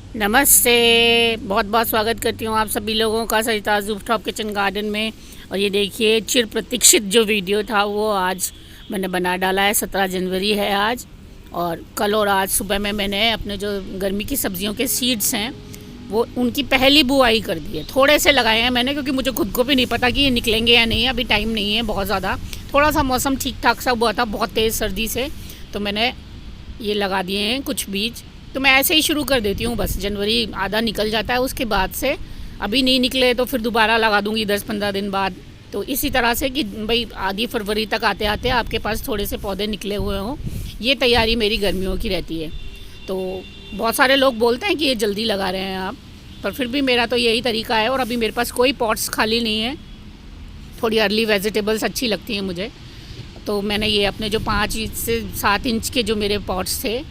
नमस्ते। बहुत बहुत स्वागत करती हूँ आप सभी लोगों का सरिता रूफटॉप किचन गार्डन में। और ये देखिए चिर प्रतीक्षित जो वीडियो था वो आज मैंने बना डाला है। 17 जनवरी है आज। और कल और आज सुबह में मैंने अपने जो गर्मी की सब्जियों के सीड्स हैं वो उनकी पहली बुआई कर दी है। थोड़े से लगाए हैं मैंने क्योंकि मुझे खुद को भी नहीं पता कि ये निकलेंगे या नहीं। अभी टाइम नहीं है बहुत ज़्यादा। थोड़ा सा मौसम ठीक ठाक सा हुआ था बहुत तेज़ सर्दी से, तो मैंने ये लगा दिए हैं कुछ बीज। तो मैं ऐसे ही शुरू कर देती हूँ, बस जनवरी आधा निकल जाता है उसके बाद से। अभी नहीं निकले तो फिर दोबारा लगा दूँगी 10-15 दिन बाद। तो इसी तरह से कि भाई आधी फरवरी तक आते आते आपके पास थोड़े से पौधे निकले हुए हों, ये तैयारी मेरी गर्मियों की रहती है। तो बहुत सारे लोग बोलते हैं कि ये जल्दी लगा रहे हैं आप, पर फिर भी मेरा तो यही तरीका है। और अभी मेरे पास कोई पॉट्स खाली नहीं है। थोड़ी अर्ली वेजिटेबल्स अच्छी लगती हैं मुझे, तो मैंने ये अपने जो 5 से 7 इंच के जो मेरे पॉट्स थे,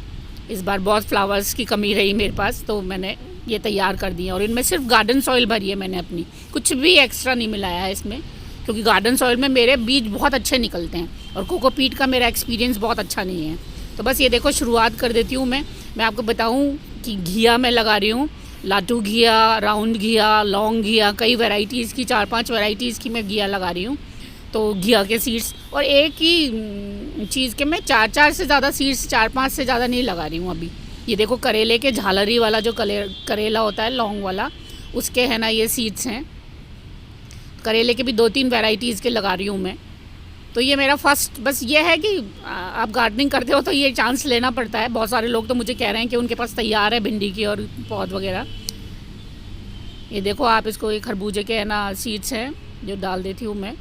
इस बार बहुत फ्लावर्स की कमी रही मेरे पास, तो मैंने ये तैयार कर दिया। और इनमें सिर्फ गार्डन सॉइल भरी है मैंने अपनी, कुछ भी एक्स्ट्रा नहीं मिलाया है इसमें, क्योंकि गार्डन सॉइल में मेरे बीज बहुत अच्छे निकलते हैं और कोकोपीट का मेरा एक्सपीरियंस बहुत अच्छा नहीं है। तो बस ये देखो शुरुआत कर देती हूँ मैं आपको बताऊँ कि घिया मैं लगा रही हूँ। लाटू घिया, राउंड घिया, लॉन्ग घिया, कई वैरायटीज़ की 4-5 वैरायटीज़ की मैं घिया लगा रही हूँ। तो घिया के सीड्स, और एक ही चीज़ के मैं 4-4 से ज़्यादा सीड्स, 4-5 से ज़्यादा नहीं लगा रही हूँ अभी। ये देखो करेले के झालरी वाला जो करेला होता है लॉन्ग वाला, उसके है ना ये सीड्स हैं। करेले के भी 2-3 वैरायटीज़ के लगा रही हूँ मैं। तो ये मेरा फर्स्ट, बस ये है कि आप गार्डनिंग करते हो तो ये चांस लेना पड़ता है। बहुत सारे लोग तो मुझे कह रहे हैं कि उनके पास तैयार है भिंडी की और पौध वगैरह। ये देखो आप इसको, ये खरबूजे के है ना सीड्स हैं जो डाल देती हूँ मैं।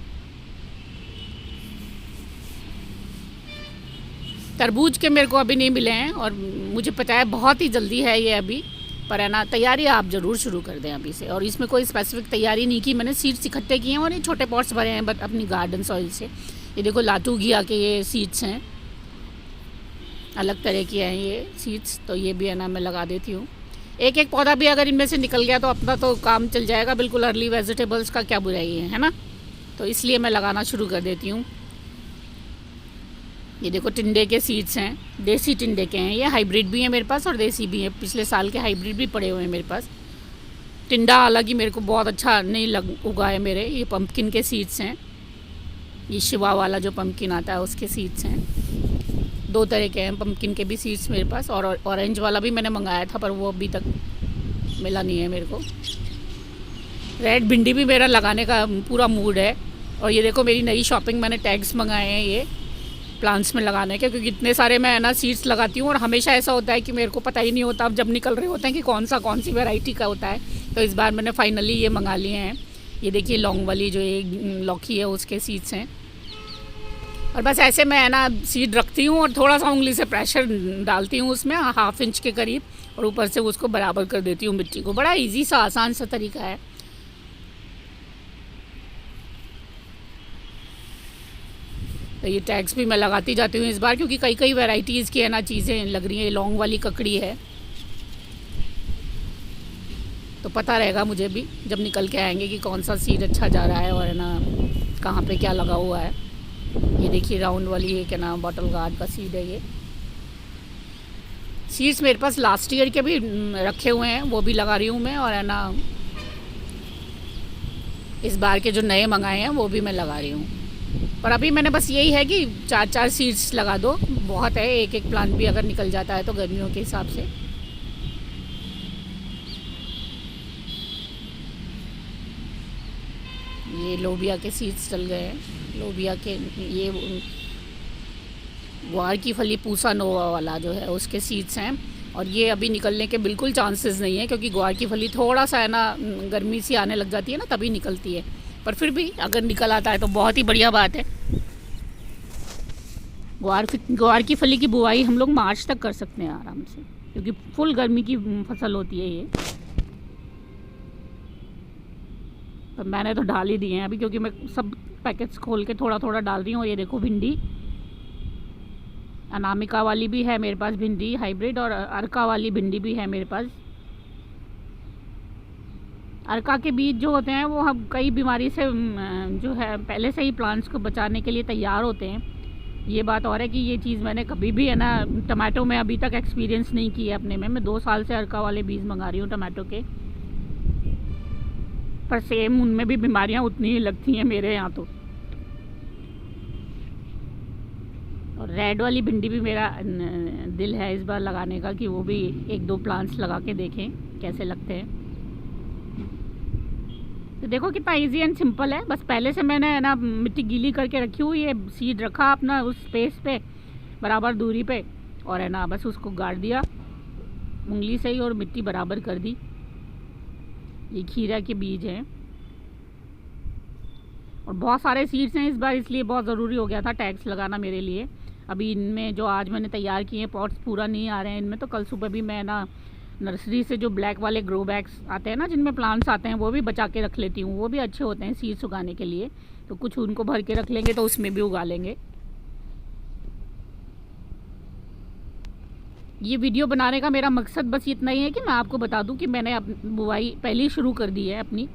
तरबूज के मेरे को अभी नहीं मिले हैं और मुझे पता है बहुत ही जल्दी है ये अभी, पर है ना तैयारी आप ज़रूर शुरू कर दें अभी से। और इसमें कोई स्पेसिफिक तैयारी नहीं की मैंने, सीड्स इकट्ठे किए हैं और ये छोटे पॉट्स भरे हैं बट अपनी गार्डन सॉइल से। ये देखो लाटू घिया के ये सीड्स हैं, अलग तरह के हैं ये सीड्स, तो ये भी है ना मैं लगा देती हूँ। एक एक पौधा भी अगर इनमें से निकल गया तो अपना तो काम चल जाएगा बिल्कुल। अर्ली वेजिटेबल्स का क्या बुराई है ना। तो इसलिए मैं लगाना शुरू कर देती हूँ। ये देखो टिंडे के सीड्स हैं, देसी टिंडे के हैं ये, हाइब्रिड भी हैं मेरे पास और देसी भी हैं। पिछले साल के हाइब्रिड भी पड़े हुए हैं मेरे पास। टिंडा हालांकि मेरे को बहुत अच्छा नहीं उगा है मेरे। ये पम्पकिन के सीड्स हैं, ये शिवा वाला जो पम्पकिन आता है उसके सीड्स हैं। 2 तरह के हैं पम्पकिन के भी सीड्स मेरे पास। और ऑरेंज वाला भी मैंने मंगाया था पर वो अभी तक मिला नहीं है मेरे को। रेड भिंडी भी मेरा लगाने का पूरा मूड है। और ये देखो मेरी नई शॉपिंग, मैंने टैग्स मंगाए हैं ये प्लांट्स में लगाने के, क्योंकि इतने सारे मैं ना सीड्स लगाती हूँ और हमेशा ऐसा होता है कि मेरे को पता ही नहीं होता अब जब निकल रहे होते हैं कि कौन सी वैरायटी का होता है। तो इस बार मैंने फाइनली ये मंगा लिए हैं। ये देखिए लौंग वाली जो ये लौकी है उसके सीड्स हैं। और बस ऐसे मैं है ना सीड रखती हूँ और थोड़ा सा उंगली से प्रेशर डालती हूँ उसमें 1/2 इंच के करीब, और ऊपर से उसको बराबर कर देती हूँ मिट्टी को। बड़ा ईजी सा आसान सा तरीका है। तो ये टैग्स भी मैं लगाती जाती हूँ इस बार, क्योंकि कई वैरायटीज़ की है ना चीज़ें लग रही हैं। लौंग वाली ककड़ी है तो पता रहेगा मुझे भी जब निकल के आएंगे कि कौन सा सीड अच्छा जा रहा है और है ना कहाँ पे क्या लगा हुआ है। ये देखिए राउंड वाली एक है ना बॉटल गार्ड का सीड है ये। सीड्स मेरे पास लास्ट ईयर के भी रखे हुए हैं, वो भी लगा रही हूँ मैं। और है ना इस बार के जो नए मंगाए हैं वो भी मैं लगा रही हूँ। पर अभी मैंने बस यही है कि 4-4 सीड्स लगा दो, बहुत है। एक एक प्लांट भी अगर निकल जाता है तो गर्मियों के हिसाब से। ये लोबिया के सीड्स चल गए हैं। लोबिया के ये ग्वार की फली पूसा नोवा वाला जो है उसके सीड्स हैं। और ये अभी निकलने के बिल्कुल चांसेस नहीं है, क्योंकि ग्वार की फली थोड़ा सा है ना गर्मी सी आने लग जाती है ना तभी निकलती है। पर फिर भी अगर निकल आता है तो बहुत ही बढ़िया बात है। ग्वार की फली की बुआई हम लोग मार्च तक कर सकते हैं आराम से, क्योंकि फुल गर्मी की फसल होती है ये। तो मैंने तो डाल ही दिए हैं अभी, क्योंकि मैं सब पैकेट्स खोल के थोड़ा थोड़ा डाल रही हूँ। और ये देखो भिंडी, अनामिका वाली भी है मेरे पास भिंडी हाइब्रिड, और अर्का वाली भिंडी भी है मेरे पास। अर्का के बीज जो होते हैं वो हम कई बीमारी से जो है पहले से ही प्लांट्स को बचाने के लिए तैयार होते हैं। ये बात और है कि ये चीज़ मैंने कभी भी है ना टमाटो में अभी तक एक्सपीरियंस नहीं की है अपने में। मैं 2 साल से अर्का वाले बीज मंगा रही हूँ टमाटो के, पर सेम उनमें भी बीमारियाँ उतनी ही लगती हैं मेरे यहाँ तो। और रेड वाली भिंडी भी मेरा दिल है इस बार लगाने का कि वो भी 1-2 प्लांट्स लगा के देखें कैसे लगते हैं। तो देखो कितना इजी एंड सिंपल है। बस पहले से मैंने है ना मिट्टी गीली करके रखी हुई है, सीड रखा अपना उस स्पेस पे बराबर दूरी पे, और है ना बस उसको गाड़ दिया उंगली से ही और मिट्टी बराबर कर दी। ये खीरा के बीज हैं और बहुत सारे सीड्स हैं इस बार, इसलिए बहुत ज़रूरी हो गया था टैग्स लगाना मेरे लिए। अभी इनमें जो आज मैंने तैयार किए हैं पॉट्स पूरा नहीं आ रहे हैं इनमें, तो कल सुबह भी मैं ना नर्सरी से जो ब्लैक वाले ग्रो बैग्स आते हैं ना जिनमें प्लांट्स आते हैं वो भी बचा के रख लेती हूँ। वो भी अच्छे होते हैं सीड्स उगाने के लिए, तो कुछ उनको भर के रख लेंगे तो उसमें भी उगा लेंगे। ये वीडियो बनाने का मेरा मकसद बस इतना ही है कि मैं आपको बता दूं कि मैंने बुआई पहले शुरू कर दी है अपनी,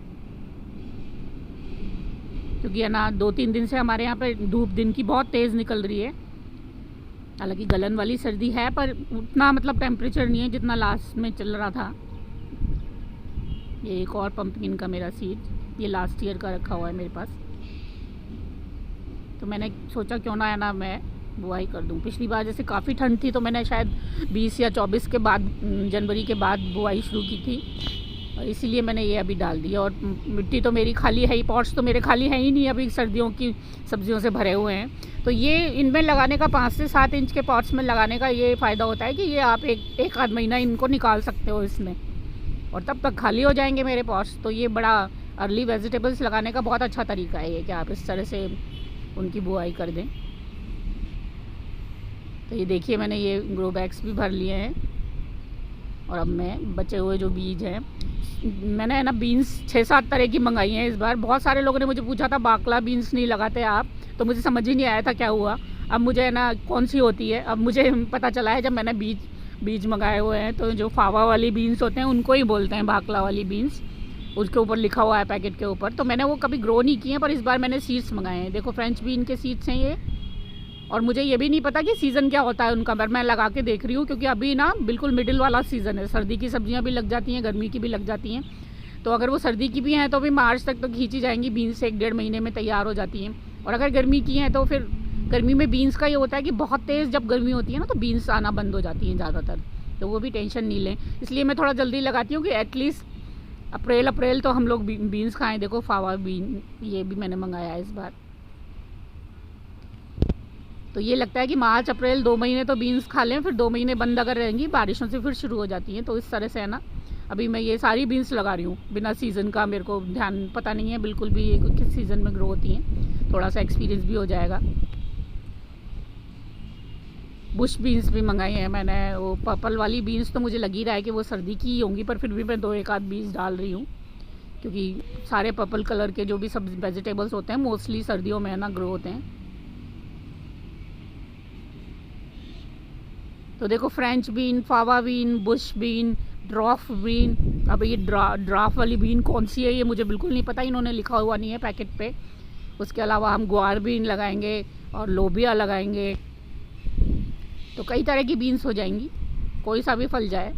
क्योंकि है ना 2-3 दिन से हमारे यहाँ पे धूप दिन की बहुत तेज़ निकल रही है। हालांकि गलन वाली सर्दी है पर उतना मतलब टेम्परेचर नहीं है जितना लास्ट में चल रहा था। ये एक और पंपकिन का मेरा सीड, ये लास्ट ईयर का रखा हुआ है मेरे पास, तो मैंने सोचा क्यों ना है ना मैं बुआई कर दूं। पिछली बार जैसे काफ़ी ठंड थी तो मैंने शायद 20 या 24 के बाद जनवरी के बाद बुआई शुरू की थी, और इसीलिए मैंने ये अभी डाल दिया। और मिट्टी तो मेरी खाली है ही, पॉट्स तो मेरे खाली है ही नहीं, अभी सर्दियों की सब्जियों से भरे हुए हैं। तो ये इनमें लगाने का 5 से 7 इंच के पॉट्स में लगाने का ये फ़ायदा होता है कि ये आप एक आध महीना इनको निकाल सकते हो इसमें, और तब तक खाली हो जाएंगे मेरे पॉट्स। तो ये बड़ा अर्ली वेजिटेबल्स लगाने का बहुत अच्छा तरीका है ये, कि आप इस तरह से उनकी बुआई कर दें। तो ये देखिए मैंने ये ग्रो बैग्स भी भर लिए हैं, और अब मैं बचे हुए जो बीज हैं, मैंने है ना बीन्स 6-7 तरह की मंगाई हैं इस बार। बहुत सारे लोगों ने मुझे पूछा था बाकला बीन्स नहीं लगाते आप, तो मुझे समझ ही नहीं आया था क्या हुआ। अब मुझे है ना कौन सी होती है अब मुझे पता चला है, जब मैंने बीज मंगाए हुए हैं। तो जो फावा वाली बीन्स होते हैं उनको ही बोलते हैं बाकला वाली बीन्स, उसके ऊपर लिखा हुआ है पैकेट के ऊपर। तो मैंने वो कभी ग्रो नहीं किए हैं, पर इस बार मैंने सीड्स मंगाए हैं। देखो फ्रेंच बीन के सीड्स हैं ये, और मुझे ये भी नहीं पता कि सीज़न क्या होता है उनका, पर मैं लगा के देख रही हूँ, क्योंकि अभी ना बिल्कुल मिडिल वाला सीज़न है। सर्दी की सब्जियाँ भी लग जाती हैं, गर्मी की भी लग जाती हैं। तो अगर वो सर्दी की भी हैं तो भी मार्च तक तो खींची जाएंगी, बीन्स से 1-1.5 महीने में तैयार हो जाती हैं। और अगर गर्मी की हैं तो फिर गर्मी में बीन्स का ये होता है कि बहुत तेज़ जब गर्मी होती है ना तो बीन्स आना बंद हो जाती हैं ज़्यादातर, तो वो भी टेंशन नहीं लें। इसलिए मैं थोड़ा जल्दी लगाती हूँ कि एटलीस्ट अप्रैल तो हम लोग बीन्स खाएँ। देखो फावा बीन ये भी मैंने मंगाया है इस बार। तो ये लगता है कि मार्च अप्रैल 2 महीने तो बीन्स खा लें, फिर 2 महीने बंद अगर रहेंगी, बारिशों से फिर शुरू हो जाती हैं। तो इस तरह से है ना अभी मैं ये सारी बीन्स लगा रही हूँ बिना सीज़न का, मेरे को ध्यान पता नहीं है बिल्कुल भी ये किस सीज़न में ग्रो होती हैं, थोड़ा सा एक्सपीरियंस भी हो जाएगा। बुश बीन्स भी मंगाई हैं मैंने, वो पर्पल वाली बीन्स तो मुझे लग ही रहा है कि वो सर्दी की ही होंगी, पर फिर भी मैं 2-1 आध बीज डाल रही हूँ, क्योंकि सारे पर्पल कलर के जो भी सब वेजिटेबल्स होते हैं मोस्टली सर्दियों में है ना ग्रो होते हैं। तो देखो French bean, fava bean, bush bean, dwarf bean. अब ये ड्राफ वाली बीन कौन सी है ये मुझे बिल्कुल नहीं पता, इन्होंने लिखा हुआ नहीं है पैकेट पे। उसके अलावा हम ग्वार बीन लगाएंगे और लोबिया लगाएंगे, तो कई तरह की बीन्स हो जाएंगी, कोई सा भी फल जाए।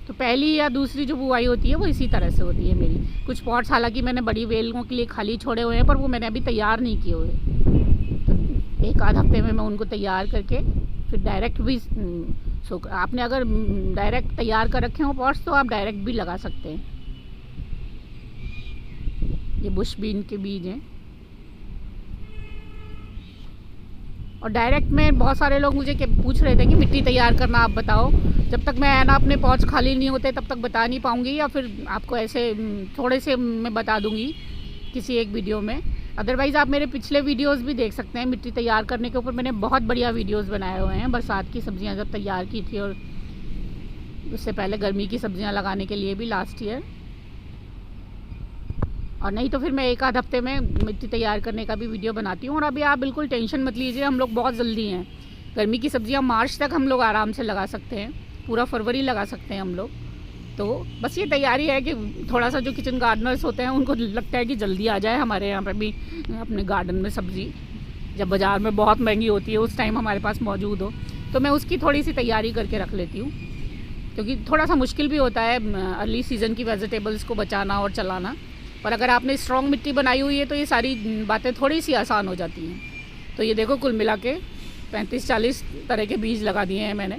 तो पहली या दूसरी जो बुआई होती है वो इसी तरह से होती है मेरी। कुछ पॉट्स हालांकि मैंने बड़ी वेलों के लिए खाली छोड़े हुए हैं, पर वो मैंने अभी तैयार नहीं किए हुए। 1 आध हफ्ते में मैं उनको तैयार करके फिर डायरेक्ट भी आपने अगर डायरेक्ट तैयार कर रखे हो पॉट्स तो आप डायरेक्ट भी लगा सकते हैं। ये बुश बीन के बीज हैं, और डायरेक्ट में बहुत सारे लोग मुझे पूछ रहे थे कि मिट्टी तैयार करना आप बताओ। जब तक मैं ना अपने पॉट्स खाली नहीं होते तब तक बता नहीं पाऊँगी, या फिर आपको ऐसे थोड़े से मैं बता दूँगी किसी एक वीडियो में। अदरवाइज़ आप मेरे पिछले वीडियोस भी देख सकते हैं मिट्टी तैयार करने के ऊपर, मैंने बहुत बढ़िया वीडियोस बनाए हुए हैं। बरसात की सब्जियां जब तैयार की थी, और उससे पहले गर्मी की सब्जियां लगाने के लिए भी लास्ट ईयर। और नहीं तो फिर मैं 1 आध हफ्ते में मिट्टी तैयार करने का भी वीडियो बनाती हूँ। और अभी आप बिल्कुल टेंशन मत लीजिए, हम लोग बहुत जल्दी हैं। गर्मी की सब्जियाँ मार्च तक हम लोग आराम से लगा सकते हैं, पूरा फरवरी लगा सकते हैं हम लोग। तो बस ये तैयारी है कि थोड़ा सा जो किचन गार्डनर्स होते हैं उनको लगता है कि जल्दी आ जाए हमारे यहाँ पर भी अपने गार्डन में सब्ज़ी, जब बाज़ार में बहुत महंगी होती है उस टाइम हमारे पास मौजूद हो। तो मैं उसकी थोड़ी सी तैयारी करके रख लेती हूँ, क्योंकि थोड़ा सा मुश्किल भी होता है अर्ली सीज़न की वेजिटेबल्स को बचाना और चलाना। पर अगर आपने स्ट्रॉन्ग मिट्टी बनाई हुई है तो ये सारी बातें थोड़ी सी आसान हो जाती हैं। तो ये देखो कुल मिला के 35-40 तरह के बीज लगा दिए हैं मैंने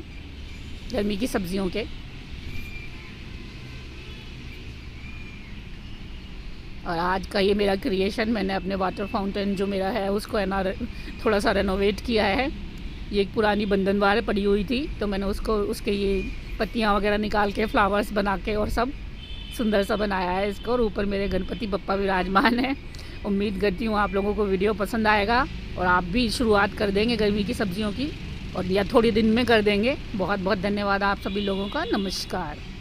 गर्मी की सब्जियों के। और आज का ये मेरा क्रिएशन, मैंने अपने वाटर फाउंटेन जो मेरा है उसको है ना थोड़ा सा रेनोवेट किया है। ये एक पुरानी बंधनवार पड़ी हुई थी तो मैंने उसको उसके ये पत्तियाँ वगैरह निकाल के फ्लावर्स बना के और सब सुंदर सा बनाया है इसको। और ऊपर मेरे गणपति बप्पा विराजमान है। उम्मीद करती हूँ आप लोगों को वीडियो पसंद आएगा और आप भी शुरुआत कर देंगे गर्मी की सब्जियों की, और या थोड़ी दिन में कर देंगे। बहुत बहुत धन्यवाद आप सभी लोगों का। नमस्कार।